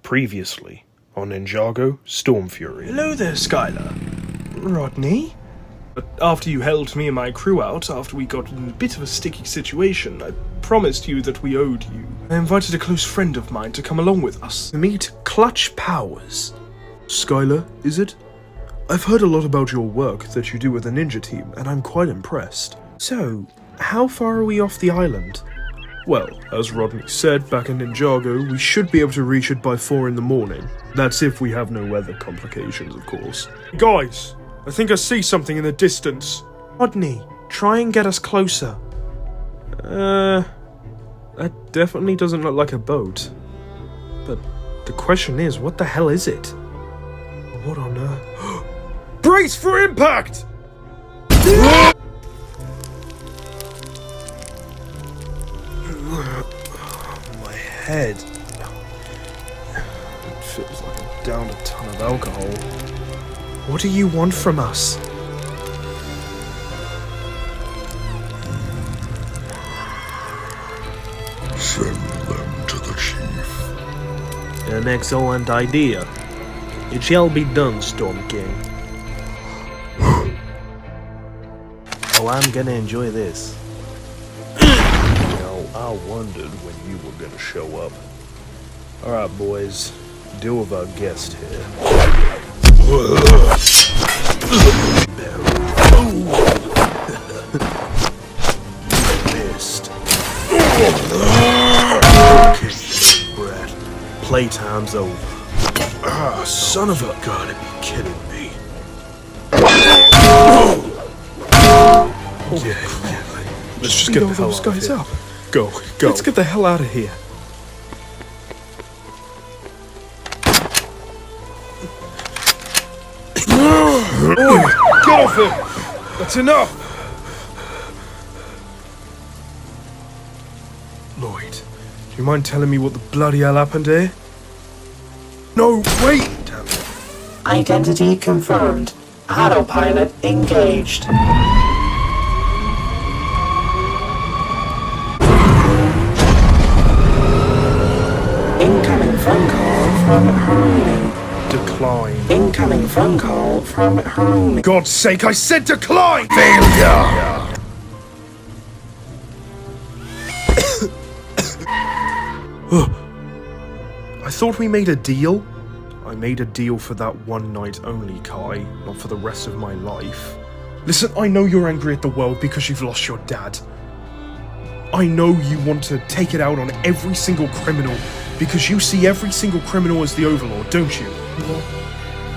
Previously on Ninjago Storm Fury. Hello there, Skyler. Rodney? After you helped me and my crew out, after we got in a bit of a sticky situation, I promised you that we owed you. I invited a close friend of mine to come along with us. Meet Clutch Powers. Skyler, is it? I've heard a lot about your work that you do with the ninja team, and I'm quite impressed. So, how far are we off the island? Well, as Rodney said back in Ninjago, we should be able to reach it by 4 in the morning. That's if we have no weather complications, of course. Guys, I think I see something in the distance. Rodney, try and get us closer. That definitely doesn't look like a boat. But the question is, what the hell is it? What on earth? Brace for impact! My head. It feels like I'm down a ton of alcohol. What do you want from us? Send them to the chief. An excellent idea. It shall be done, Storm King. Oh, I'm gonna enjoy this. Now, I wondered when you were gonna show up. Alright, boys. Deal with our guest here. Missed. Okay, brat. Playtime's over. Ah, son of a... Gotta be kidding me. Yeah. Let's just get the hell out of here. Go. Let's get the hell out of here. Get off him! That's enough! Lloyd, do you mind telling me what the bloody hell happened here? No, wait! Damn it. Identity confirmed. Autopilot engaged. Incoming phone call from Ronin. Decline. Incoming phone call from Ronin. God's sake, I said decline! Failure! I thought we made a deal. I made a deal for that one night only, Kai, not for the rest of my life. Listen, I know you're angry at the world because you've lost your dad. I know you want to take it out on every single criminal because you see every single criminal as the overlord, don't you? Well,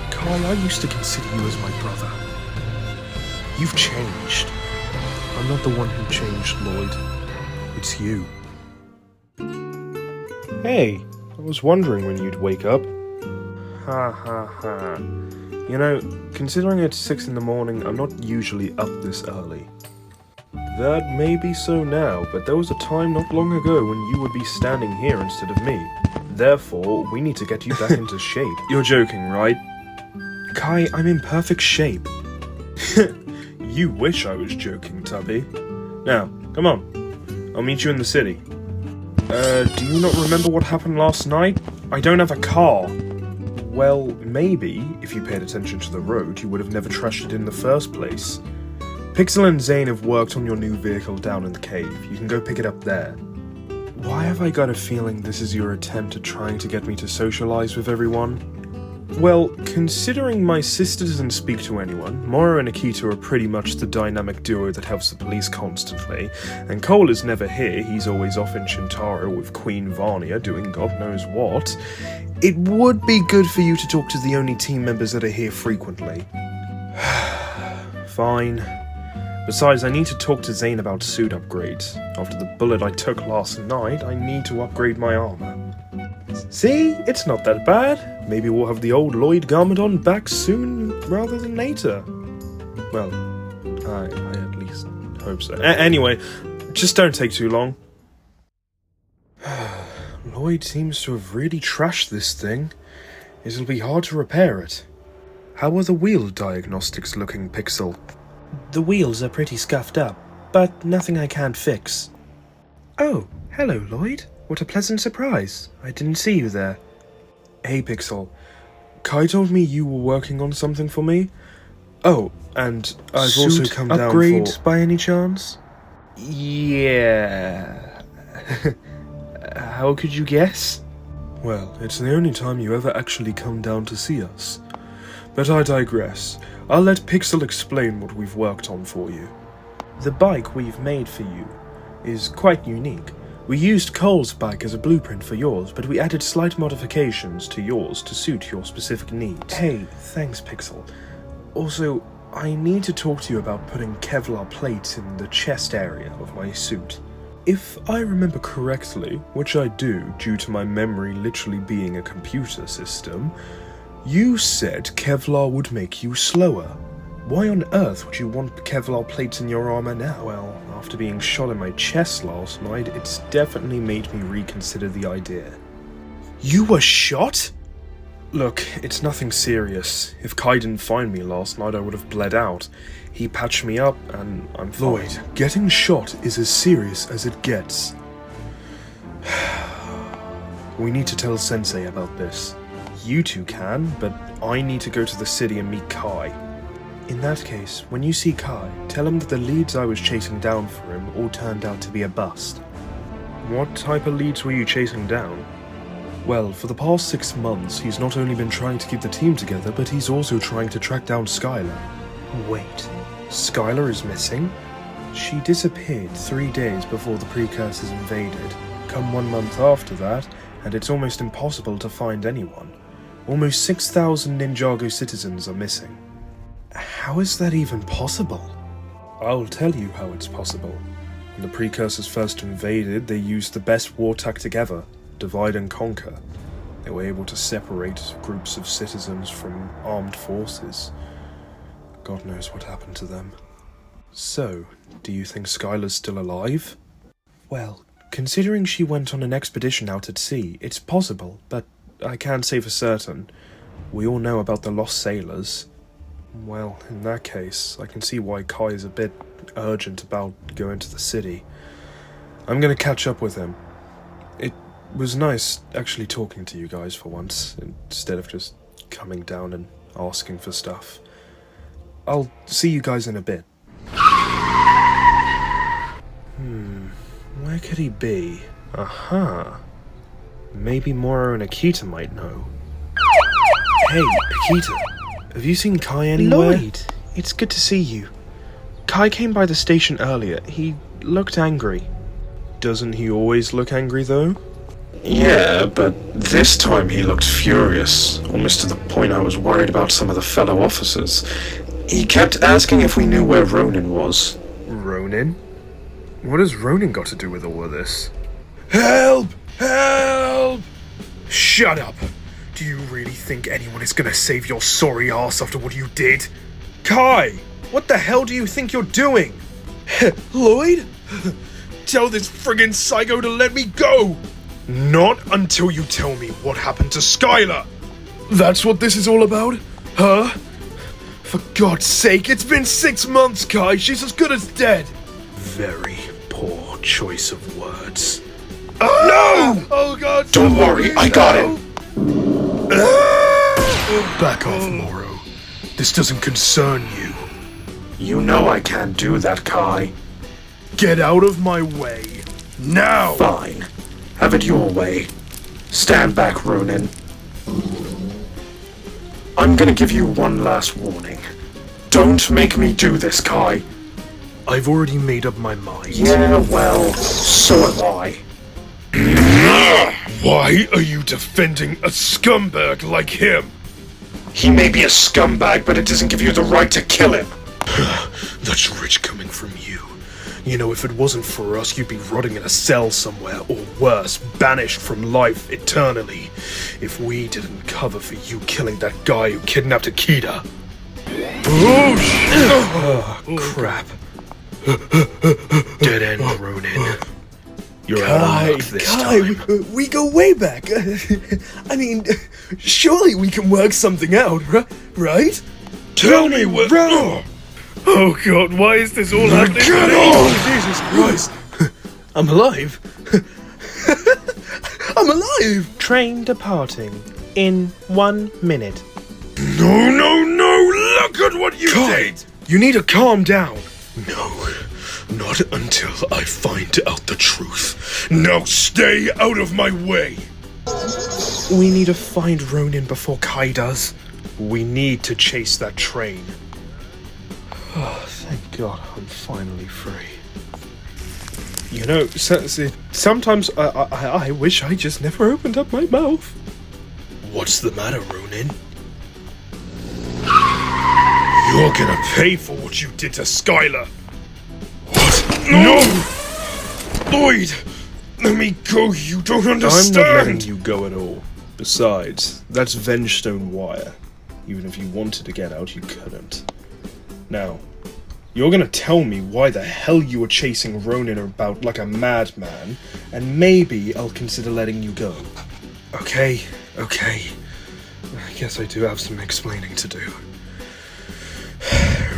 Kai, I used to consider you as my brother. You've changed. I'm not the one who changed, Lloyd. It's you. Hey, I was wondering when you'd wake up. Ha ha ha. You know, considering it's 6 in the morning, I'm not usually up this early. That may be so now, but there was a time not long ago when you would be standing here instead of me. Therefore, we need to get you back into shape. You're joking, right? Kai, I'm in perfect shape. You wish I was joking, Tubby. Now, come on. I'll meet you in the city. Do you not remember what happened last night? I don't have a car. Well, maybe, if you paid attention to the road, you would have never trashed it in the first place. Pixel and Zane have worked on your new vehicle down in the cave. You can go pick it up there. Why have I got a feeling this is your attempt at trying to get me to socialize with everyone? Well, considering my sister doesn't speak to anyone, Mora and Akita are pretty much the dynamic duo that helps the police constantly, and Cole is never here, he's always off in Shintaro with Queen Varnia doing God knows what, it would be good for you to talk to the only team members that are here frequently. Fine. Besides, I need to talk to Zane about suit upgrades. After the bullet I took last night, I need to upgrade my armor. See? It's not that bad. Maybe we'll have the old Lloyd garment on back soon rather than later. Well, I at least hope so. Anyway, just don't take too long. Lloyd seems to have really trashed this thing. It'll be hard to repair it. How are the wheel diagnostics looking, Pixel? The wheels are pretty scuffed up, but nothing I can't fix. Oh, hello, Lloyd. What a pleasant surprise. I didn't see you there. Hey Pixel, Kai told me you were working on something for me. Oh, and I've also come down upgrade for... by any chance? Yeah... How could you guess? Well, it's the only time you ever actually come down to see us. But I digress. I'll let Pixel explain what we've worked on for you. The bike we've made for you is quite unique. We used Cole's bike as a blueprint for yours, but we added slight modifications to yours to suit your specific needs. Hey, thanks Pixel. Also, I need to talk to you about putting Kevlar plates in the chest area of my suit. If I remember correctly, which I do due to my memory literally being a computer system, you said Kevlar would make you slower. Why on earth would you want Kevlar plates in your armor now? Well, after being shot in my chest last night, it's definitely made me reconsider the idea. You were shot? Look, it's nothing serious. If Kai didn't find me last night, I would have bled out. He patched me up, and I'm fine. Lloyd, getting shot is as serious as it gets. We need to tell Sensei about this. You two can, but I need to go to the city and meet Kai. In that case, when you see Kai, tell him that the leads I was chasing down for him all turned out to be a bust. What type of leads were you chasing down? Well, for the past 6 months, he's not only been trying to keep the team together, but he's also trying to track down Skyler. Wait, Skyler is missing? She disappeared 3 days before the precursors invaded. Come 1 month after that, and it's almost impossible to find anyone. Almost 6,000 Ninjago citizens are missing. How is that even possible? I'll tell you how it's possible. When the precursors first invaded, they used the best war tactic ever, divide and conquer. They were able to separate groups of citizens from armed forces. God knows what happened to them. So, do you think Skyler's still alive? Well, considering she went on an expedition out at sea, it's possible, but I can't say for certain. We all know about the lost sailors. Well, in that case, I can see why Kai is a bit urgent about going to the city. I'm gonna catch up with him. It was nice actually talking to you guys for once, instead of just coming down and asking for stuff. I'll see you guys in a bit. Where could he be? Aha. Maybe Moro and Akita might know. Hey, Akita. Have you seen Kai anywhere? Lloyd, it's good to see you. Kai came by the station earlier. He looked angry. Doesn't he always look angry, though? Yeah, but this time he looked furious, almost to the point I was worried about some of the fellow officers. He kept asking if we knew where Ronin was. Ronin? What has Ronin got to do with all of this? Help! Help! Shut up! Do you really think anyone is gonna save your sorry ass after what you did? Kai! What the hell do you think you're doing? Lloyd? Tell this friggin' psycho to let me go! Not until you tell me what happened to Skyler! That's what this is all about? Huh? For God's sake, it's been 6 months, Kai! She's as good as dead! Very poor choice of words. No! Oh God! Don't worry, I got it! Back off, Moro. This doesn't concern you. You know I can't do that, Kai. Get out of my way. Now! Fine. Have it your way. Stand back, Ronin. I'm gonna give you one last warning. Don't make me do this, Kai. I've already made up my mind. Yeah, well, so have I. Why are you defending a scumbag like him? He may be a scumbag, but it doesn't give you the right to kill him. That's rich coming from you. You know, if it wasn't for us, you'd be rotting in a cell somewhere, or worse, banished from life eternally. If we didn't cover for you killing that guy who kidnapped Akita. Oh, crap. Dead end, Ronin. You're out of luck this time. We go way back. I mean, surely we can work something out, right? Tell me what... Oh God, why is this all happening? Jesus Christ! I'm alive. I'm alive! Train departing. in 1 minute. No! Look at what you did! You need to calm down. No, not until I find out the truth. Now stay out of my way! We need to find Ronin before Kai does. We need to chase that train. Oh, thank God, I'm finally free. You know, sometimes I wish I just never opened up my mouth. What's the matter, Ronin? You're gonna pay for what you did to Skyler! What? No! Lloyd! Let me go, you don't understand! I'm not letting you go at all. Besides, that's Vengestone wire. Even if you wanted to get out, you couldn't. Now, you're gonna tell me why the hell you were chasing Ronin about like a madman, and maybe I'll consider letting you go. Okay. I guess I do have some explaining to do.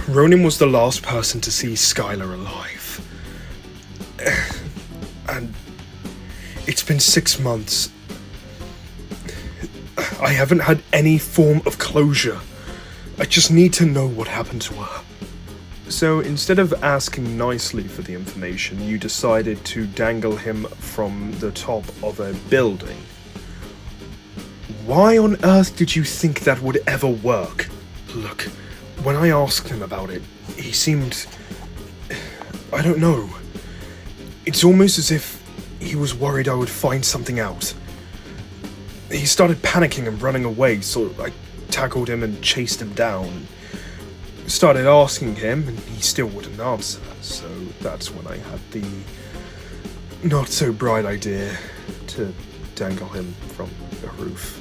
Ronin was the last person to see Skyler alive. And it's been 6 months. I haven't had any form of closure. I just need to know what happened to her. So instead of asking nicely for the information, you decided to dangle him from the top of a building. Why on earth did you think that would ever work? Look, when I asked him about it, he seemed... I don't know. It's almost as if he was worried I would find something out. He started panicking and running away, so I tackled him and chased him down. Started asking him, and he still wouldn't answer, so that's when I had the not-so-bright idea to dangle him from a roof.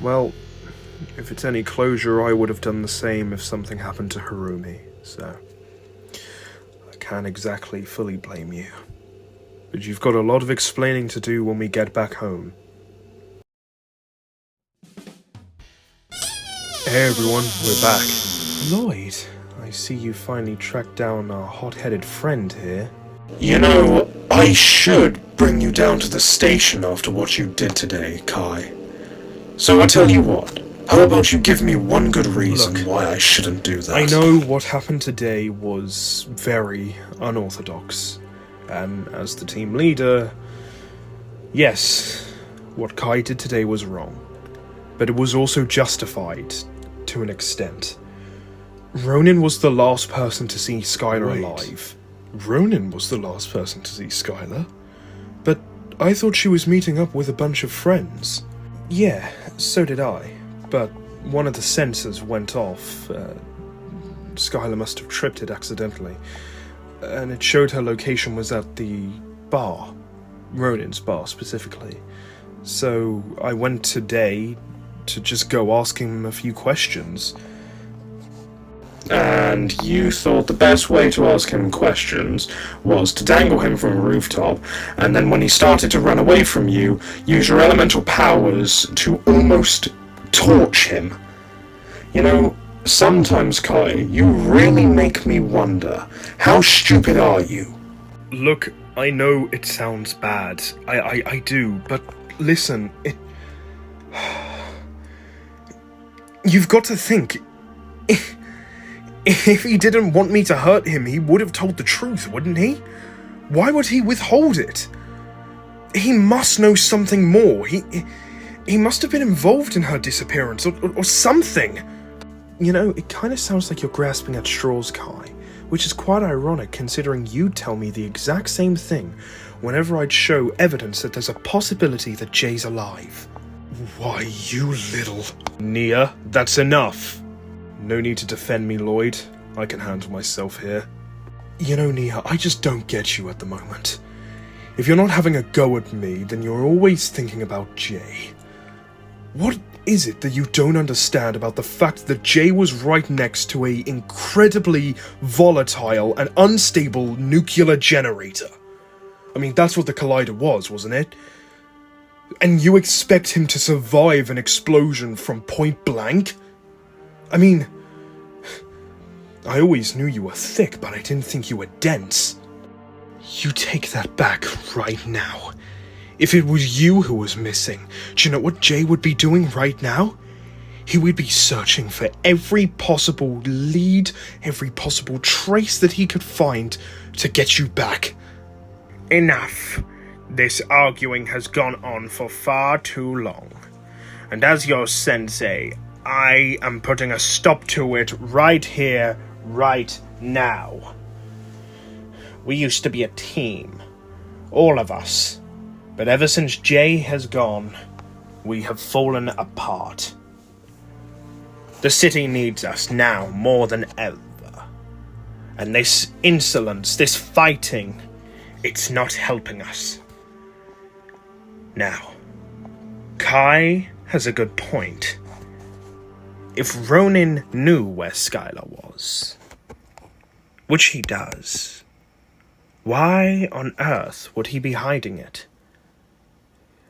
Well, if it's any closure, I would have done the same if something happened to Harumi, so I can't exactly fully blame you. But you've got a lot of explaining to do when we get back home. Hey everyone, we're back. Lloyd, I see you finally tracked down our hot-headed friend here. You know, I should bring you down to the station after what you did today, Kai. So I tell you what, how about you give me one good reason why I shouldn't do that? I know what happened today was very unorthodox, and as the team leader, yes, what Kai did today was wrong, but it was also justified to an extent. Ronin was the last person to see Skyler alive. Ronin was the last person to see Skyler? But I thought she was meeting up with a bunch of friends. Yeah, so did I, but one of the sensors went off. Skyler must have tripped it accidentally, and it showed her location was at the bar, Ronin's bar specifically. So I went today to just go ask him a few questions. And you thought the best way to ask him questions was to dangle him from a rooftop, and then when he started to run away from you, use your elemental powers to almost torch him. You know, sometimes, Kai, you really make me wonder, how stupid are you? Look, I know it sounds bad. I do, but listen, you've got to think... If he didn't want me to hurt him, he would have told the truth, wouldn't he? Why would he withhold it? He must know something more. He must have been involved in her disappearance, or something. You know, it kind of sounds like you're grasping at straws, Kai, which is quite ironic considering you tell me the exact same thing whenever I'd show evidence that there's a possibility that Jay's alive. Why, you little... Nia, that's enough. No need to defend me, Lloyd. I can handle myself here. You know, Nia, I just don't get you at the moment. If you're not having a go at me, then you're always thinking about Jay. What is it that you don't understand about the fact that Jay was right next to a incredibly volatile and unstable nuclear generator? I mean, that's what the collider was, wasn't it? And you expect him to survive an explosion from point blank? I mean, I always knew you were thick, but I didn't think you were dense. You take that back right now. If it was you who was missing, do you know what Jay would be doing right now? He would be searching for every possible lead, every possible trace that he could find to get you back. Enough. This arguing has gone on for far too long. And as your sensei, I am putting a stop to it right here, right now. We used to be a team. All of us. But ever since Jay has gone, we have fallen apart. The city needs us now more than ever. And this insolence, this fighting, it's not helping us. Now, Kai has a good point. If Ronin knew where Skyler was, which he does, why on earth would he be hiding it?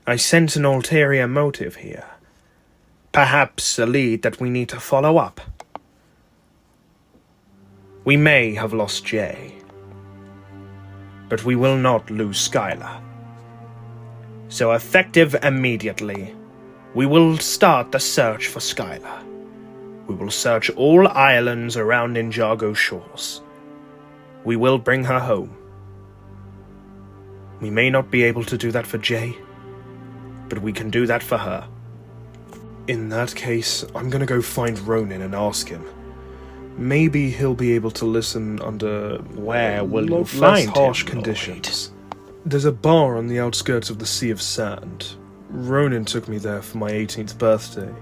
I sense an ulterior motive here. Perhaps a lead that we need to follow up. We may have lost Jay, but we will not lose Skyler. So effective immediately, we will start the search for Skyler. We will search all islands around Ninjago shores. We will bring her home. We may not be able to do that for Jay, but we can do that for her. In that case, I'm gonna go find Ronin and ask him. Maybe he'll be able to listen under Where will you less find harsh him, conditions. There's a bar on the outskirts of the Sea of Sand. Ronin took me there for my 18th birthday.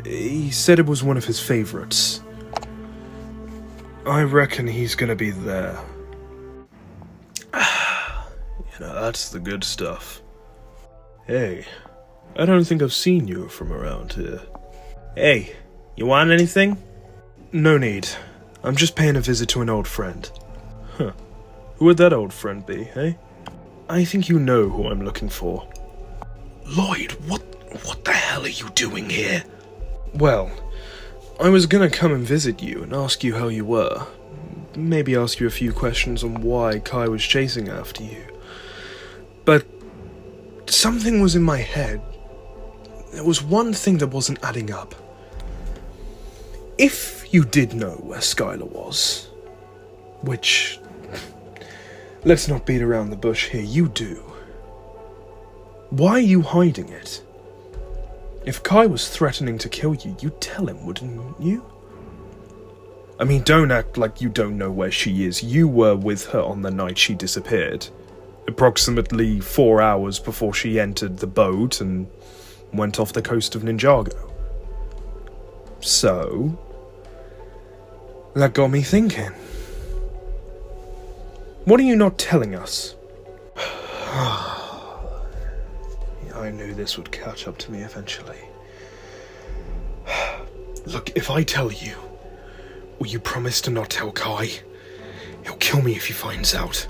He said it was one of his favorites. I reckon he's gonna be there. That's the good stuff. Hey, I don't think I've seen you from around here. Hey, you want anything? No need. I'm just paying a visit to an old friend. Huh. Who would that old friend be, eh? I think you know who I'm looking for. Lloyd, what the hell are you doing here? Well, I was gonna come and visit you and ask you how you were. Maybe ask you a few questions on why Kai was chasing after you. But something was in my head. There was one thing that wasn't adding up. If you did know where Skyler was, which, let's not beat around the bush here, you do. Why are you hiding it? If Kai was threatening to kill you, you'd tell him, wouldn't you? I mean, don't act like you don't know where she is. You were with her on the night she disappeared. Approximately 4 hours before she entered the boat and went off the coast of Ninjago. So, that got me thinking. What are you not telling us? I knew this would catch up to me eventually. Look, if I tell you, will you promise to not tell Kai? He'll kill me if he finds out.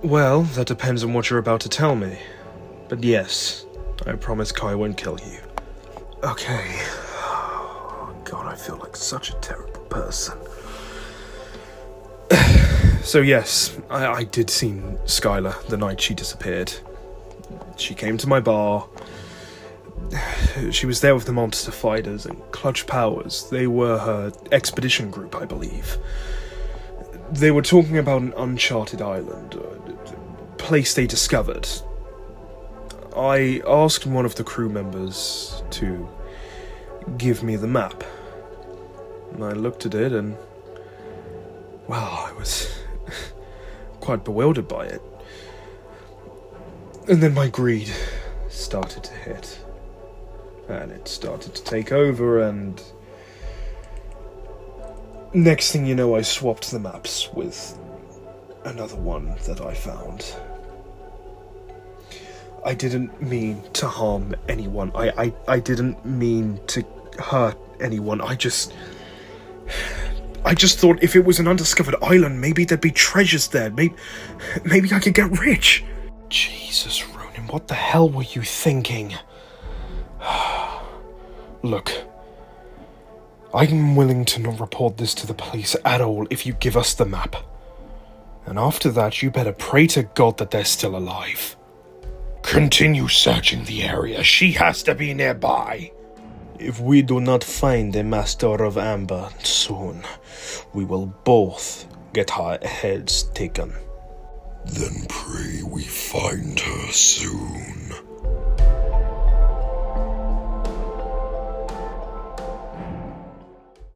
Well, that depends on what you're about to tell me. But yes, I promise Kai won't kill you. Okay. Oh, God, I feel like such a terrible person. So yes, I did see Skyler the night she disappeared. She came to my bar. She was there with the monster fighters and Clutch Powers. They were her expedition group, I believe. They were talking about an uncharted island, a place they discovered. I asked one of the crew members to give me the map. And I looked at it and, well, I was quite bewildered by it. And then my greed started to hit. And it started to take over, and next thing you know, I swapped the maps with another one that I found. I didn't mean to harm anyone. I didn't mean to hurt anyone. I just thought if it was an undiscovered island, maybe there'd be treasures there. Maybe I could get rich. Jesus, Ronin, what the hell were you thinking? Look, I'm willing to not report this to the police at all if you give us the map. And after that, you better pray to God that they're still alive. Continue searching the area. She has to be nearby. If we do not find the Master of Amber soon, we will both get our heads taken. Then pray we find her soon.